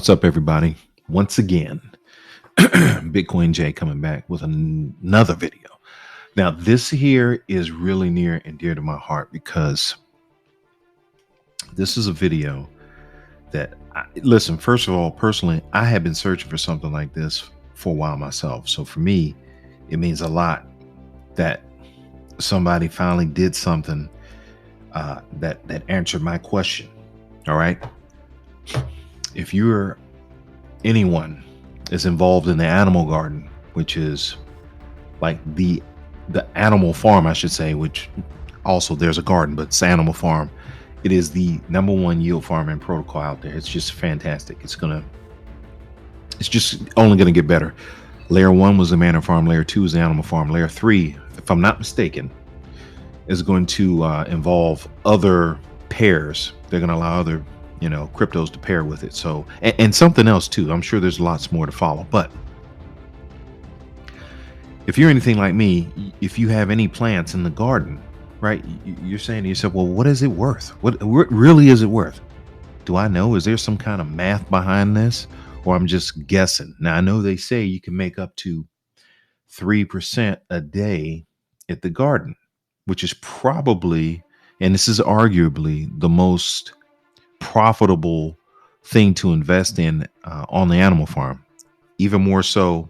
What's up, everybody? Once again, Bitcoin J coming back with another video. Now, this here is really near and dear to my heart because this is a video that, listen, first of all, personally, I have been searching for something like this for a while myself. So for me, it means a lot that somebody finally did something that answered my question. All right. If you're anyone is involved in the animal garden, which is like the animal farm, I should say, which also there's a garden, but it's animal farm. It is the #1 yield farming protocol out there. It's just fantastic. It's just only gonna get better. Layer 1 was the manor farm. Layer 2 is the animal farm. Layer 3, if I'm not mistaken, is going to involve other pairs. They're going to allow other cryptos to pair with it. So and something else too. I'm sure there's lots more to follow. But if you're anything like me, if you have any plants in the garden, right, you're saying to yourself, well, what is it worth? What really is it worth? Do I know? Is there some kind of math behind this, or I'm just guessing? Now, I know they say you can make up to 3% a day at the garden, which is probably, and this is arguably, the most profitable thing to invest in on the animal farm, even more so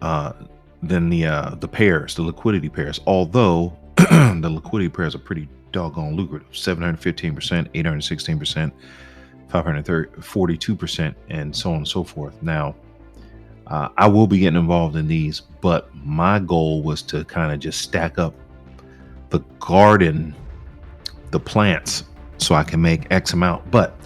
than the pairs, the liquidity pairs. Although the liquidity pairs are pretty doggone lucrative: 715%, 816%, 542%, and so on and so forth. Now, I will be getting involved in these, but my goal was to kind of just stack up the garden, the plants, so I can make X amount. But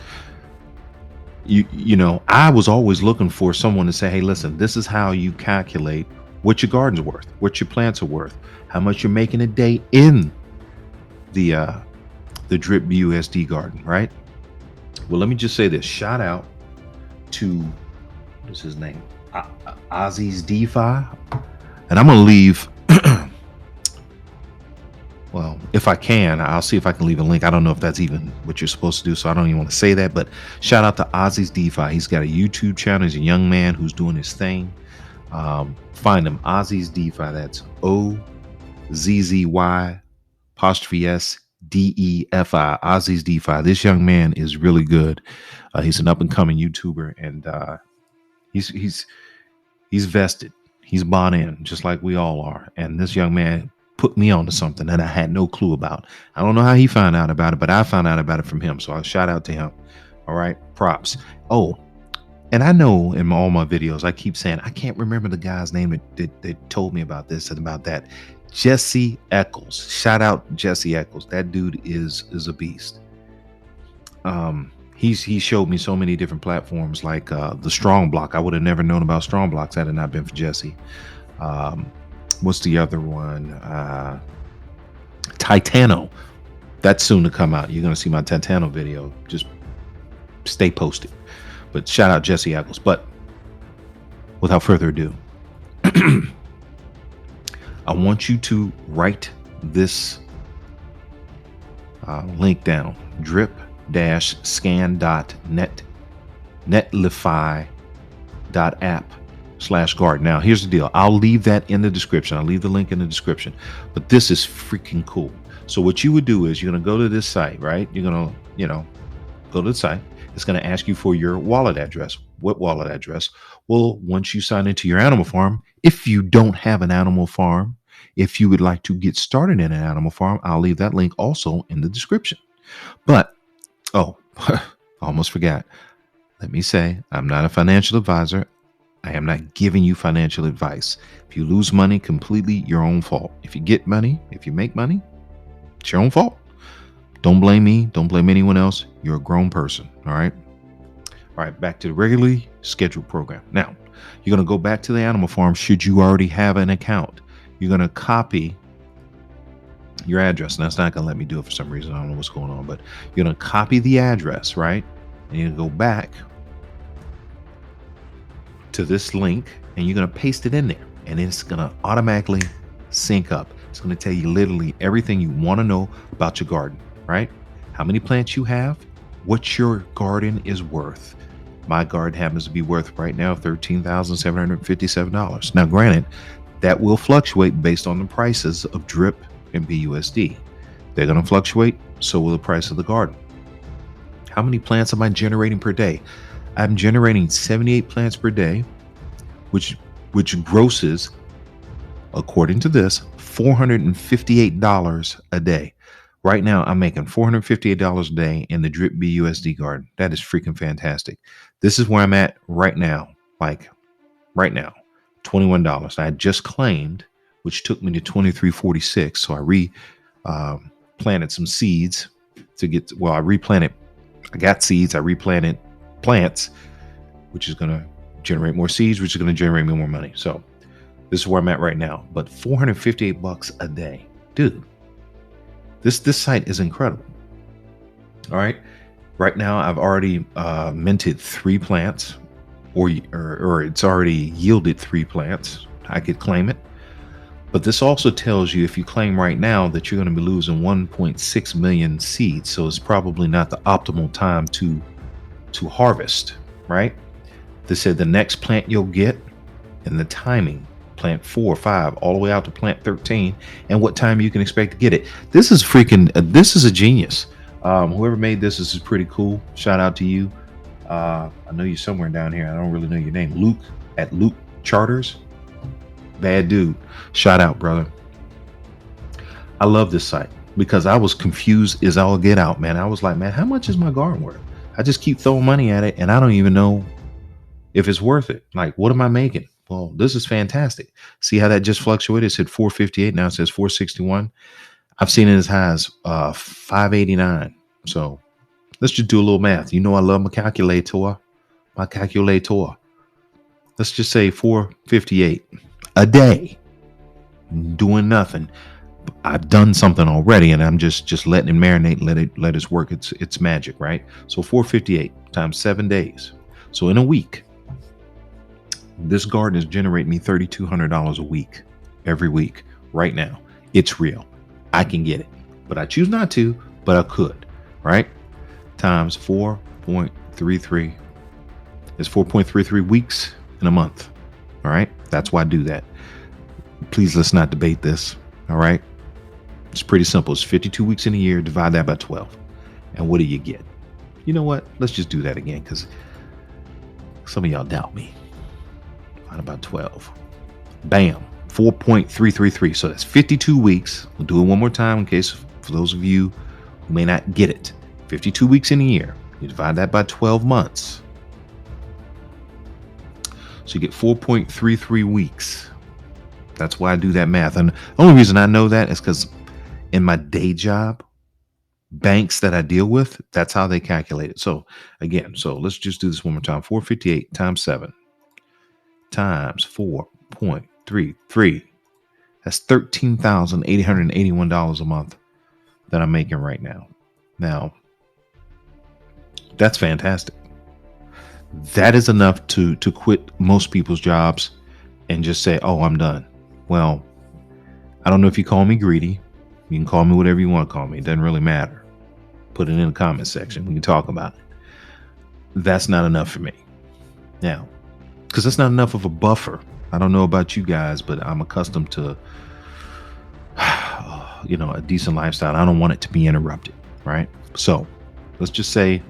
you know, I was always looking for someone to say, hey, listen, this is how you calculate what your garden's worth, what your plants are worth, how much you're making a day in the drip BUSD garden, right? Well, let me just say this. Shout out to, what is his name? BUSDstaking. And I'm gonna leave well, if I can, I'll see if I can leave a link. I don't know if that's even what you're supposed to do, so I don't even want to say that, but shout out to BUSDstaking. He's got a YouTube channel. He's a young man who's doing his thing. Find him, BUSDstaking. That's OZZY 'SDEFI, BUSDstaking. This young man is really good. He's an up and coming YouTuber, and he's vested. He's bought in, just like we all are. And this young man put me onto something that I had no clue about. I don't know how he found out about it, but I found out about it from him. So I'll shout out to him. All right. Props. Oh, and I know in all my videos, I keep saying, I can't remember the guy's name that told me about this and about that. Jesse Eccles. Shout out Jesse Eccles. That dude is a beast. He showed me so many different platforms, like the Strong Block. I would have never known about Strong Blocks had it not been for Jesse. What's the other one? Titano. That's soon to come out. You're going to see my Titano video. Just stay posted. But shout out Jesse Eccles. But without further ado, I want you to write this link down. drip-scan.net netlify.app/garden. Now, here's the deal. I'll leave that in the description. I'll leave the link in the description. But this is freaking cool. So what you would do is you're going to go to this site, right? You're going to, go to the site. It's going to ask you for your wallet address. What wallet address? Well, once you sign into your animal farm, if you don't have an animal farm, if you would like to get started in an animal farm, I'll leave that link also in the description. But, oh, I almost forgot. Let me say, I'm not a financial advisor. I am not giving you financial advice. If you lose money, completely your own fault. If you get money, if you make money, it's your own fault. Don't blame me. Don't blame anyone else. You're a grown person. All right. All right. Back to the regularly scheduled program. Now, you're going to go back to the animal farm. Should you already have an account, you're going to copy your address. And that's not going to let me do it for some reason. I don't know what's going on, but you're going to copy the address, right? And you're going to go back to this link and you're going to paste it in there, and it's going to automatically sync up. It's going to tell you literally everything you want to know about your garden, right? How many plants you have, what your garden is worth. My garden happens to be worth right now $13,757. Now, granted, that will fluctuate based on the prices of drip and BUSD. They're going to fluctuate, so will the price of the garden. How many plants am I generating per day? I'm generating 78 plants per day, which grosses, according to this, $458 a day. Right now, I'm making $458 a day in the drip BUSD garden. That is freaking fantastic. This is where I'm at right now. Like right now, $21. I just claimed, which took me to $23.46. So I planted some seeds to get. I replanted. I got seeds. I replanted plants, which is going to generate more seeds, which is going to generate me more money. So this is where I'm at right now. But $458 a day, dude. This site is incredible. All right. Right now, I've already minted 3 plants, or it's already yielded 3 plants. I could claim it. But this also tells you if you claim right now that you're going to be losing 1.6 million seeds. So it's probably not the optimal time to harvest, right? They said the next plant you'll get and the timing, plant 4 or 5 all the way out to plant 13, and what time you can expect to get it. This is freaking, this is a genius. Whoever made this is pretty cool. Shout out to you. I know you're somewhere down here. I don't really know your name. Luke at Luke Charters. Bad dude. Shout out, brother. I love this site because I was confused as all get out, man. I was like, man, how much is my garden worth? I just keep throwing money at it and I don't even know if it's worth it. Like, what am I making? Well, this is fantastic. See how that just fluctuated? It said 458. Now it says 461. I've seen it as high as 589. So let's just do a little math. You know I love my calculator. Let's just say 458 a day. Doing nothing. I've done something already, and I'm just letting it marinate, let it work its magic, right? So 458 times 7 days. So in a week, this garden is generating me $3,200 a week, every week, right now. It's real. I can get it, but I choose not to, but I could, right? Times 4.33 is 4.33 weeks in a month. All right. That's why I do that. Please, let's not debate this. All right. It's pretty simple. It's 52 weeks in a year. Divide that by 12. And what do you get? You know what? Let's just do that again because some of y'all doubt me. Divide about 12. Bam. 4.333. So that's 52 weeks. We'll do it one more time in case for those of you who may not get it. 52 weeks in a year. You divide that by 12 months. So you get 4.33 weeks. That's why I do that math. And the only reason I know that is because in my day job, banks that I deal with, that's how they calculate it. So again, so let's just do this one more time. 458 times 7 times 4.33. That's $13,881 a month that I'm making right now. Now, that's fantastic. That is enough to quit most people's jobs and just say, oh, I'm done. Well, I don't know if you call me greedy. You can call me whatever you want to call me. It doesn't really matter. Put it in the comment section. We can talk about it. That's not enough for me. Now, because that's not enough of a buffer. I don't know about you guys, but I'm accustomed to, a decent lifestyle. I don't want it to be interrupted, right? So let's just say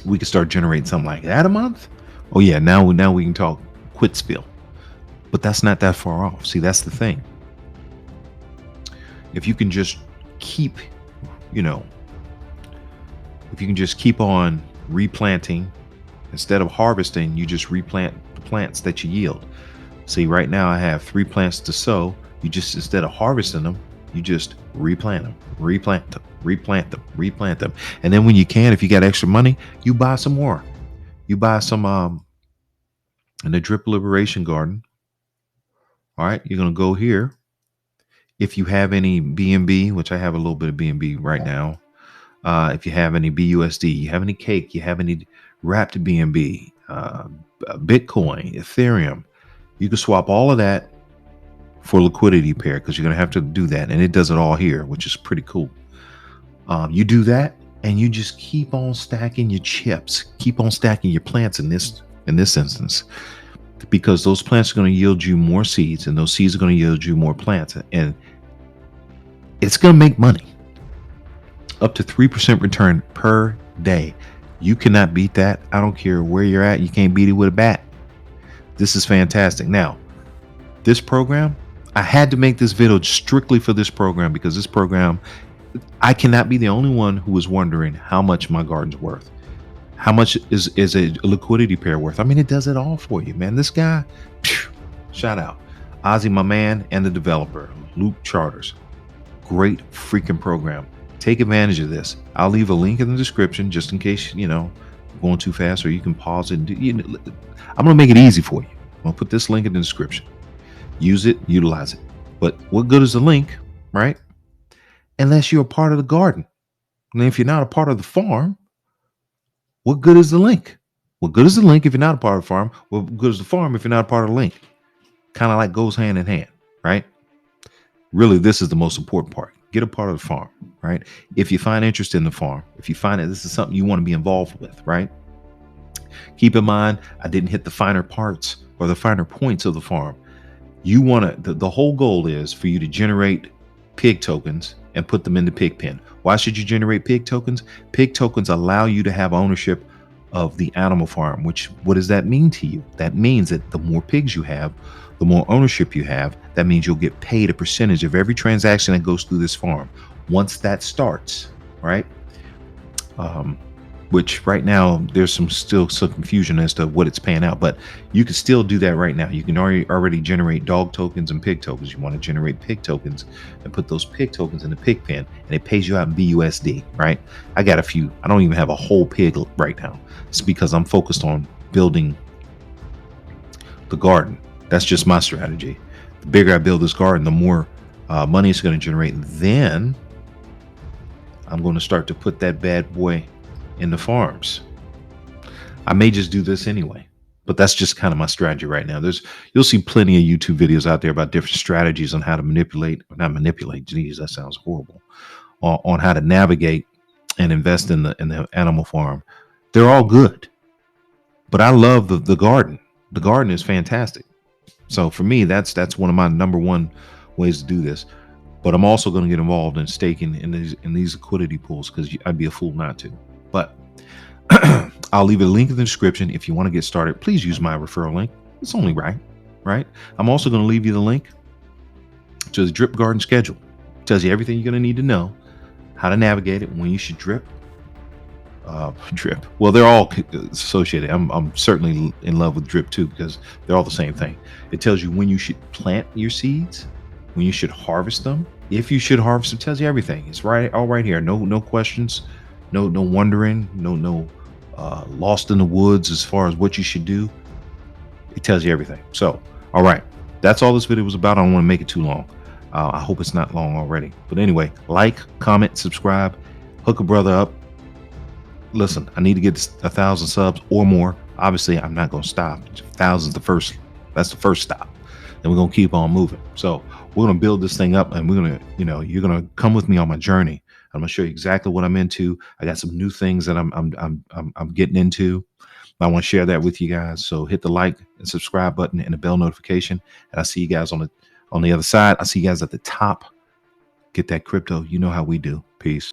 we can start generating something like that a month. Oh yeah, now we can talk quit spill. But that's not that far off. See, that's the thing. If you can just keep, if you can just keep on replanting, instead of harvesting, you just replant the plants that you yield. See, right now I have 3 plants to sow. You just, instead of harvesting them, you just replant them. And then when you can, if you got extra money, you buy some more. You buy some in the drip liberation garden. All right, you're going to go here. If you have any BNB, which I have a little bit of BNB right now. If you have any BUSD, you have any cake, you have any wrapped BNB, Bitcoin, Ethereum, you can swap all of that for liquidity pair because you're going to have to do that. And it does it all here, which is pretty cool. You do that, and you just keep on stacking your chips, keep on stacking your plants in this instance, because those plants are going to yield you more seeds, and those seeds are going to yield you more plants, and it's going to make money. Up to 3% return per day. You cannot beat that. I don't care where you're at. You can't beat it with a bat. This is fantastic. Now, this program, I had to make this video strictly for this program, because this program, I cannot be the only one who is wondering how much my garden's worth. How much is a liquidity pair worth? I mean, it does it all for you, man. This guy, phew, shout out. Ozzy, my man, and the developer, Luke Charters. Great freaking program. Take advantage of this. I'll leave a link in the description just in case, going too fast, or you can pause it. I'm going to make it easy for you. I'm going to put this link in the description. Use it, utilize it. But what good is the link, right? Unless you're a part of the garden. And if you're not a part of the farm, what good is the link? What good is the link if you're not a part of the farm? What good is the farm if you're not a part of the link? Kind of like goes hand in hand, right? Really, this is the most important part. Get a part of the farm, right? If you find interest in the farm, if you find that this is something you want to be involved with, right? Keep in mind, I didn't hit the finer parts or the finer points of the farm. You want to, the whole goal is for you to generate pig tokens and put them in the pig pen. Why should you generate pig tokens? Pig tokens allow you to have ownership of the animal farm, which, what does that mean to you? That means that the more pigs you have, the more ownership you have. That means you'll get paid a percentage of every transaction that goes through this farm. Once that starts, right? Which right now there's still some confusion as to what it's paying out, but you can still do that right now. You can already generate dog tokens and pig tokens. You want to generate pig tokens and put those pig tokens in the pig pen, and it pays you out in BUSD, right? I got a few. I don't even have a whole pig right now. It's because I'm focused on building the garden. That's just my strategy. The bigger I build this garden, the more money it's going to generate. Then I'm going to start to put that bad boy in the farms. I may just do this anyway, but that's just kind of my strategy right now. You'll see plenty of YouTube videos out there about different strategies on how to not manipulate. Geez, that sounds horrible. On how to navigate and invest in the animal farm. They're all good, but I love the garden. The garden is fantastic. So for me, that's one of my number one ways to do this. But I'm also going to get involved in staking in these liquidity pools, because I'd be a fool not to. But I'll leave a link in the description. If you want to get started, please use my referral link. It's only right? I'm also going to leave you the link to the drip garden schedule. It tells you everything you're going to need to know, how to navigate it, when you should drip. Well, they're all associated. I'm certainly in love with drip too, because they're all the same thing. It tells you when you should plant your seeds, when you should harvest them, if you should harvest them. It tells you everything. It's all right here. No questions. No wondering, no lost in the woods as far as what you should do. It tells you everything. So, all right, that's all this video was about. I don't want to make it too long. I hope it's not long already. But anyway, like, comment, subscribe, hook a brother up. Listen, I need to get 1,000 subs or more. Obviously, I'm not going to stop. 1,000's that's the first stop. And we're going to keep on moving. So we're going to build this thing up, and we're going to, you're going to come with me on my journey. I'm going to show you exactly what I'm into. I got some new things that I'm getting into. I want to share that with you guys. So hit the like and subscribe button and the bell notification. And I'll see you guys on the other side. I'll see you guys at the top. Get that crypto. You know how we do. Peace.